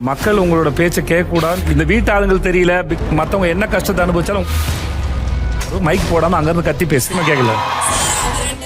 மக்கள் உங்களோட பேச்சை கேட்கக்கூடாது. இந்த வீட்டாளுங்களுக்கு தெரியல, மற்றவங்க என்ன கஷ்டத்தை அனுபவிச்சாலும் மைக் போடாமல் அங்கேருந்து கத்தி பேசி கேட்கல.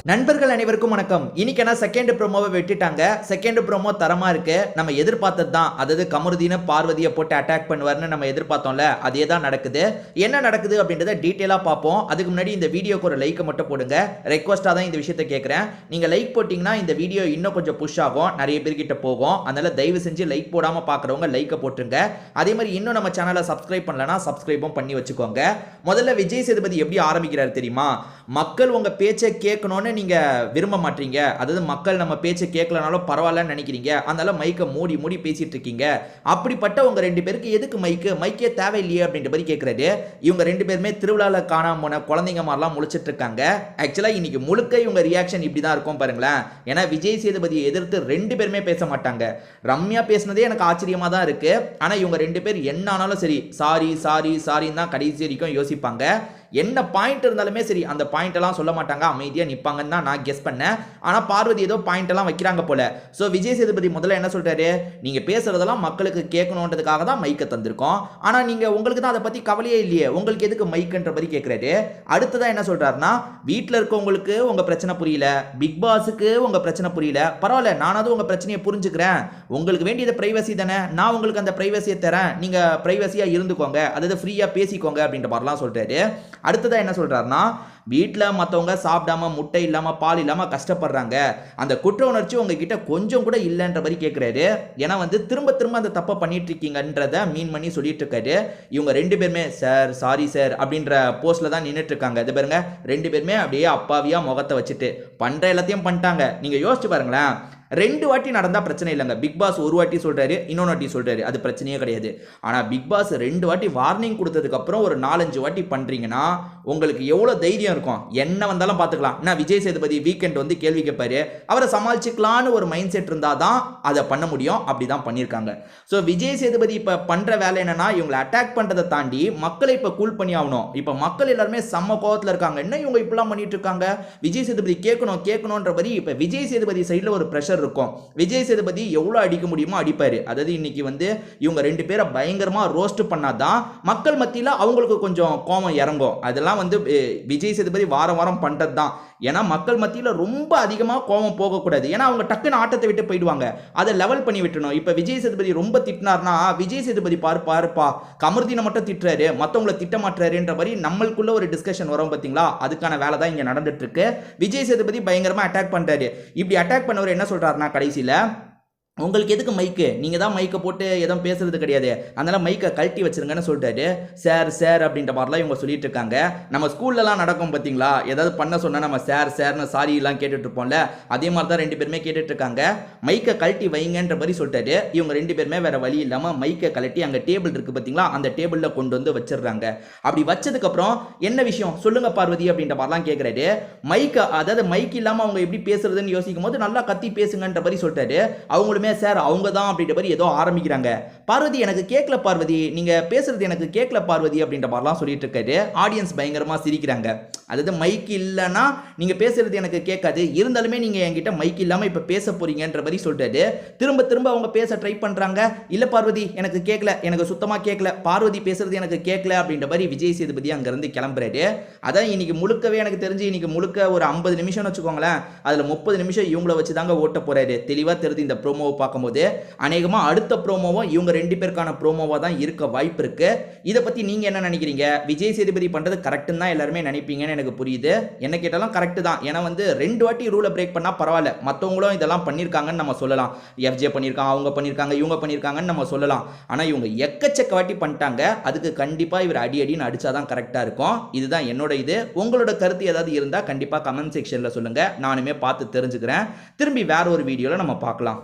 நண்பர்கள் அனைவருக்கும் வணக்கம். இன்னைக்கான செகண்ட் ப்ரோமோவை வெட்டிட்டாங்க. செகண்ட் ப்ரோமோ தரமா இருக்கு. நம்ம எதிர்பார்த்தது தான். அதாவது கமருதீன பார்வதியை போட்டு அட்டாக் பண்ணுவார்னு நம்ம எதிர்பார்த்தோம்ல, அதே தான் நடக்குது. என்ன நடக்குது அப்படின்றத டீட்டெயிலாக பார்ப்போம். அதுக்கு முன்னாடி இந்த வீடியோக்கு ஒரு லைக்கை மட்டும் போடுங்க. ரெக்வஸ்ட்டாக தான் இந்த விஷயத்தை கேட்குறேன். நீங்கள் லைக் போட்டிங்கன்னா இந்த வீடியோ இன்னும் கொஞ்சம் புஷ் ஆகும், நிறைய பேர்கிட்ட போகும். அதனால தயவு செஞ்சு லைக் போடாமல் பார்க்குறவங்க லைக்கை போட்டுருங்க. அதே மாதிரி இன்னும் நம்ம சேனலை சப்ஸ்கிரைப் பண்ணலன்னா சப்ஸ்கிரைபும் பண்ணி வச்சுக்கோங்க. முதல்ல விஜய் சேதுபதி எப்படி ஆரம்பிக்கிறார் தெரியுமா? மக்கள் உங்கள் பேச்சை கேட்கணும்னு நீங்கள் விரும்ப மாட்டீங்க, அதாவது மக்கள் நம்ம பேச்சை கேட்கலனாலும் பரவாயில்லன்னு நினைக்கிறீங்க, அதனால மைக்கை மூடி மூடி பேசிட்டு இருக்கீங்க. அப்படிப்பட்ட உங்க ரெண்டு பேருக்கு எதுக்கு மைக்கே தேவையில்லையே அப்படின்ற மாதிரி கேட்குறாரு. இவங்க ரெண்டு பேருமே திருவிழாவில் காணாம போன குழந்தைங்க மாதிரிலாம் முழிச்சிட்டு இருக்காங்க. ஆக்சுவலாக இன்னைக்கு முழுக்க இவங்க ரியாக்ஷன் இப்படி தான் இருக்கும் பாருங்களேன். ஏன்னா விஜய் சேதுபதியை எதிர்த்து ரெண்டு பேருமே பேச மாட்டாங்க. ரம்யா பேசினதே எனக்கு ஆச்சரியமாக தான் இருக்கு. ஆனால் இவங்க ரெண்டு பேர் என்ன ஆனாலும் சரி சாரி சாரி சாரின்னு தான் கடைசி வரைக்கும் யோசிப்பாங்க. என்ன பாயிண்ட் இருந்தாலுமே சரி அந்த பாயிண்ட் எல்லாம் சொல்ல மாட்டாங்க, அமைதியாக நிற்பாங்கன்னு தான் நான் கெஸ் பண்ணேன். ஆனால் பார்வதி ஏதோ பாயிண்ட் எல்லாம் வைக்கிறாங்க போல. ஸோ விஜய் சேதுபதி முதல்ல என்ன சொல்றாரு, நீங்க பேசுறதெல்லாம் மக்களுக்கு கேட்கணுன்றதுக்காக தான் மைக்கை தந்திருக்கோம், ஆனால் நீங்க உங்களுக்கு தான் அதை பத்தி கவலையே இல்லையே, உங்களுக்கு எதுக்கு மைக்குன்ற மாதிரி கேட்கிறாரு. அடுத்ததான் என்ன சொல்றாருன்னா, வீட்டில் இருக்கவங்களுக்கு உங்க பிரச்சனை புரியல, பிக் பாஸுக்கு உங்க பிரச்சனை புரியல, பரவாயில்ல நானாவது உங்க பிரச்சனையை புரிஞ்சுக்கிறேன், உங்களுக்கு வேண்டியது பிரைவசி தானே, நான் உங்களுக்கு அந்த பிரைவசியை தரேன், நீங்க பிரைவசியா இருந்துக்கோங்க, அதாவது ஃப்ரீயா பேசிக்கோங்க அப்படின்ற மாதிரிலாம் சொல்றாரு. அடுத்ததா என்ன சொல்றாருன்னா, வீட்டில் மற்றவங்க சாப்பிடாம முட்டை இல்லாமல் பால் இல்லாமல் கஷ்டப்படுறாங்க, அந்த குற்ற உணர்ச்சி உங்ககிட்ட கொஞ்சம் கூட இல்லைன்ற மாதிரி கேட்குறாரு. ஏன்னா திரும்ப திரும்ப அந்த தப்பை பண்ணிட்டு இருக்கீங்கன்றத மீன் பண்ணி சொல்லிட்டு இருக்காரு. இவங்க ரெண்டு பேருமே சார் சாரி சார் அப்படின்ற போஸ்ட்ல தான் நின்றுட்டு இருக்காங்க. இது பாருங்க, ரெண்டு பேருமே அப்படியே அப்பாவியா முகத்தை வச்சுட்டு பண்ற எல்லாத்தையும் பண்ணிட்டாங்க. நீங்க யோசிச்சு பாருங்களேன், ரெண்டு வாட்டி நடந்தா பிரச்சனை இல்லைங்க. பிக் பாஸ் ஒரு வாட்டி சொல்றாரு, இன்னொன்று வாட்டி சொல்றாரு, அது பிரச்சனையே கிடையாது. ஆனா பிக் பாஸ் ரெண்டு வாட்டி வார்னிங் கொடுத்ததுக்கு அப்புறம் ஒரு 4-5 வாட்டி பண்றீங்கன்னா உங்களுக்கு எவ்வளவு தைரியம் இருக்கும்? என்ன வந்தாலும் பார்த்துக்கலாம். நான் விஜய் சேதுபதி வீக்கெண்ட் கேள்வி கேட்பாரு, அவரை சமாளிச்சுக்கலான்னு ஒரு மைண்ட் செட் இருந்தாதான் அதை பண்ண முடியும். அப்படிதான் பண்ணியிருக்காங்க. ஸோ விஜய் சேதுபதி இப்ப பண்ற வேலை என்னன்னா, இவங்களை அட்டாக் பண்றதை தாண்டி மக்களை இப்ப கூல் பண்ணி ஆகணும். இப்ப மக்கள் எல்லாருமே செம்ம கோவத்தில் இருக்காங்க. என்ன இவங்க இப்பெல்லாம் பண்ணிட்டு இருக்காங்க, விஜய் சேதுபதி கேட்கணும்ன்ற மாதிரி இப்ப விஜய் சேதுபதி சைட்ல ஒரு பிரஷர் இருக்கும். விஜய் சேதுபதி எவ்வளவு அடிக்க முடியுமோ அடிப்பாரு. அதாவது இன்னைக்கு இவங்க ரெண்டு பேரை பயங்கரமா ரோஸ்ட் பண்ணாதான் மக்கள் மத்தியில அவங்களுக்கு கொஞ்சம் கோபம் இறங்கும். அதெல்லாம் விஜய் சேதுபதி வாரம் வாரம் பண்றது தான். ஏன்னா மக்கள் மத்தியில ரொம்ப அதிகமா கோபம் போகக்கூடாது. ஏன்னா அவங்க டக்குன்னு ஆட்டத்தை விட்டு போயிடுவாங்க. அதை லெவல் பண்ணி விட்டணும். இப்ப விஜய் சேதுபதி ரொம்ப திட்டினார்னா, விஜய் சேதுபதி பாருப்பா கமருதீனை மட்டும் திட்டுறாரு, மத்தவங்களை திட்ட மாட்டாருன்ற மாதிரி நம்மளுக்குள்ள ஒரு டிஸ்கஷன் வரும் பாத்தீங்களா, அதுக்கான வேலை தான் இங்க நடந்துட்டு இருக்கு. விஜய் சேதுபதி பயங்கரமா அட்டாக் பண்றாரு. இப்படி அட்டாக் பண்ணவர் என்ன சொல்றாருன்னா, கடைசியில உங்களுக்கு எதுக்கு மைக்கு, நீங்கள் தான் மைக்கை போட்டு எதுவும் பேசுறது கிடையாது, அதனால் மைக்கை கழட்டி வச்சிருங்கன்னு சொல்லிட்டாரு. சார் அப்படின்ற மாதிரிலாம் இவங்க சொல்லிட்டு இருக்காங்க. நம்ம ஸ்கூல்லலாம் நடக்கும் பார்த்தீங்களா, ஏதாவது பண்ண சொன்னால் நம்ம சார்னு சாரிலாம் கேட்டுட்டு இருப்போம்ல, அதே மாதிரி தான் ரெண்டு பேருமே கேட்டுட்டு இருக்காங்க. மைக்கை கழட்டி வைங்கன்ற மாதிரி சொல்லிட்டாரு. இவங்க ரெண்டு பேருமே வேற வழி இல்லாமல் மைக்கை கழட்டி அங்கே டேபிள் இருக்கு பார்த்தீங்களா, அந்த டேபிளில் கொண்டு வச்சிடுறாங்க. அப்படி வச்சதுக்கப்புறம் என்ன விஷயம் சொல்லுங்க பார்வதி அப்படின்ற மாதிரிலாம் கேட்குறாரு. அதாவது மைக் இல்லாமல் அவங்க எப்படி பேசுறதுன்னு யோசிக்கும் போது நல்லா கத்தி பேசுங்கன்ற மாதிரி சொல்லிட்டாரு. அவங்களுமே சார் அவங்க தான் அப்படின்ற மாதிரி ஏதோ ஆரம்பிக்கிறாங்க. பார்வதி எனக்கு கேட்கல பார்வதி, நீங்க பேசுறது எனக்கு கேட்கல பார்வதி அப்படின்ற மாதிரிலாம் சொல்லிட்டு இருக்காரு. ஆடியன்ஸ் பயங்கரமா சிரிக்கிறாங்க. அதாவது மைக் இல்லைன்னா நீங்க பேசுறது எனக்கு கேட்காது, இருந்தாலுமே நீங்க என்கிட்ட மைக் இல்லாம இப்ப பேச போறீங்கன்ற மாதிரி சொல்லிட்டாரு. திரும்ப திரும்ப அவங்க பேச ட்ரை பண்றாங்க. இல்ல பார்வதி எனக்கு கேட்கல, எனக்கு சுத்தமா கேட்கல, பார்வதி பேசுறது எனக்கு கேட்கல அப்படின்ற மாதிரி விஜய் சேதுபதி அங்க இருந்து கிளம்புறாரு. அதான் இன்னைக்கு முழுக்கவே எனக்கு தெரிஞ்சு இன்னைக்கு முழுக்க ஒரு 50 நிமிஷம் வச்சுக்கோங்களேன், அதுல 30 நிமிஷம் இவங்கள வச்சு தாங்க ஓட்ட போறாரு. தெளிவா தெரியுது இந்த ப்ரோமோ பார்க்கும்போது. அநேகமா அடுத்த ப்ரோமோவும் இவங்க ரெண்டு பேருக்கான ப்ரோமோவா தான் இருக்க வாய்ப்பு இருக்கு. இதை பத்தி நீங்க என்ன நினைக்கிறீங்க? விஜய் சேதுபதி பண்றது கரெக்ட்னு தான் எல்லாருமே நினைப்பீங்கன்னு எனக்கு புரியுது. என்ன கேட்டாலும் கரெக்ட் தான். ஏன்னா 2 வாட்டி ரூலை பிரேக் பண்ணா பரவாயில்ல, மற்றவங்களும் இதெல்லாம் பண்ணியிருக்காங்கன்னு நம்ம சொல்லலாம். எஃப்ஜே பண்ணியிருக்காங்க, அவங்க பண்ணியிருக்காங்க, இவங்க பண்ணியிருக்காங்கன்னு நம்ம சொல்லலாம். ஆனால் இவங்க எக்கச்சக்க வாட்டி பண்ணிட்டாங்க. அதுக்கு கண்டிப்பாக இவர் அடின்னு அடிச்சாதான் கரெக்டாக இருக்கும். இதுதான் என்னோட இது. உங்களோட கருத்து ஏதாவது இருந்தால் கண்டிப்பாக கமெண்ட் செக்ஷனில் சொல்லுங்க, நானுமே பார்த்து தெரிஞ்சுக்கிறேன். திரும்பி வேற ஒரு வீடியோவில் நம்ம பார்க்கலாம்.